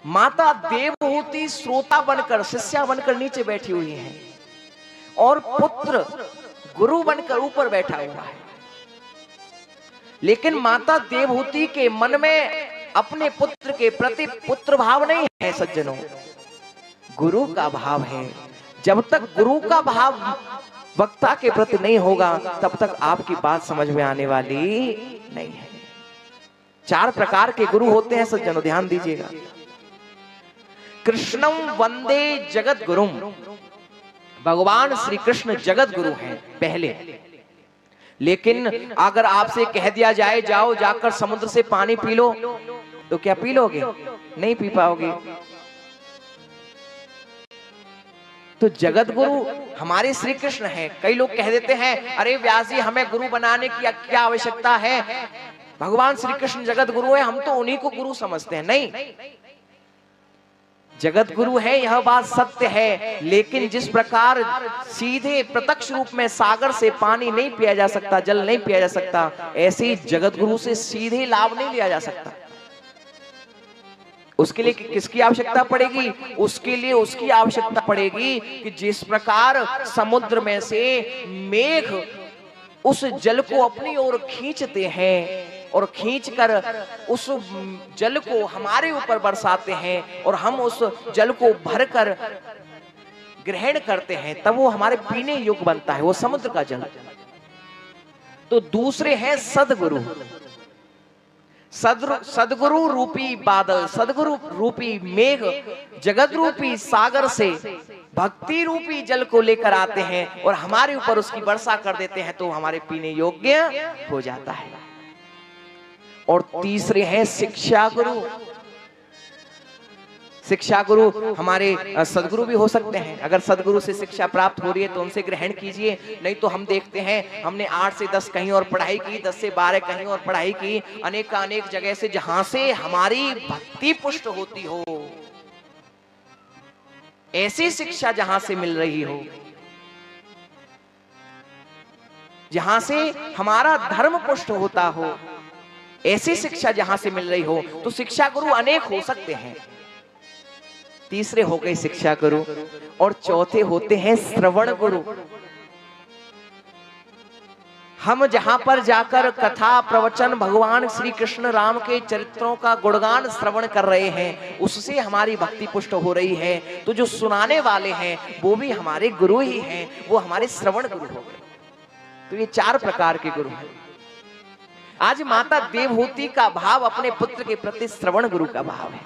माता देवहूति श्रोता बनकर, शिष्या बनकर नीचे बैठी हुई है और पुत्र गुरु बनकर ऊपर बैठा हुआ है। लेकिन माता देवहूति के मन में अपने पुत्र के प्रति पुत्र भाव नहीं है सज्जनों, गुरु का भाव है। जब तक गुरु का भाव वक्ता के प्रति नहीं होगा तब तक आपकी बात समझ में आने वाली नहीं है। 4 प्रकार के गुरु होते हैं सज्जनों, ध्यान दीजिएगा। कृष्णम वंदे जगत गुरुम, भगवान श्री कृष्ण जगत गुरु हैं पहले। लेकिन अगर आपसे कह दिया जाए जाओ जाकर समुद्र से पानी पी लो, तो क्या पी लोगे? नहीं पी पाओगे। तो जगत गुरु हमारे श्री कृष्ण हैं। कई लोग कह देते हैं अरे व्यास जी हमें गुरु बनाने की क्या आवश्यकता है, भगवान श्री कृष्ण जगत गुरु है, हम तो उन्हीं को गुरु समझते हैं। नहीं, जगत गुरु है यह बात सत्य है, लेकिन जिस प्रकार सीधे प्रत्यक्ष रूप में सागर से पानी नहीं पिया जा सकता, जल नहीं पिया जा सकता, ऐसे ही जगत गुरु से सीधे लाभ नहीं लिया जा सकता। उसके लिए किसकी आवश्यकता पड़ेगी? उसके लिए उसकी आवश्यकता पड़ेगी कि जिस प्रकार समुद्र में से मेघ उस जल को अपनी ओर खींचते हैं और खींचकर उस जल को हमारे ऊपर बरसाते हैं और हम उस जल को भरकर ग्रहण करते हैं, तब वो हमारे पीने योग्य बनता है, वो समुद्र का जल। तो दूसरे हैं सदगुरु। सदगुरु रूपी बादल, सदगुरु रूपी मेघ जगत रूपी सागर से भक्ति रूपी जल को लेकर आते हैं और हमारे ऊपर उसकी वर्षा कर देते हैं, तो हमारे पीने योग्य हो जाता है। और तीसरे हैं शिक्षा गुरु। शिक्षा गुरु हमारे सदगुरु भी हो सकते हैं। अगर सदगुरु से शिक्षा प्राप्त हो रही है तो उनसे ग्रहण कीजिए, नहीं तो हम देखते हैं हमने 8 से 10 कहीं और पढ़ाई की, 10 से 12 कहीं और पढ़ाई की, अनेक जगह से जहां से हमारी भक्ति पुष्ट होती हो, ऐसी शिक्षा जहां से मिल रही हो, जहां से हमारा धर्म पुष्ट होता हो, ऐसी शिक्षा जहां से मिल रही हो, तो शिक्षा गुरु अनेक हो सकते हैं। तीसरे हो गए शिक्षा गुरु, और चौथे होते हैं श्रवण गुरु। हम जहां पर जाकर कथा प्रवचन भगवान श्री कृष्ण राम के चरित्रों का गुणगान श्रवण कर रहे हैं, उससे हमारी भक्ति पुष्ट हो रही है, तो जो सुनाने वाले हैं वो भी हमारे गुरु ही हैं, वो हमारे श्रवण गुरु हो गए। तो ये 4 प्रकार के गुरु हैं। आज माता देवहूति का भाव अपने पुत्र के प्रति श्रवण गुरु का भाव है।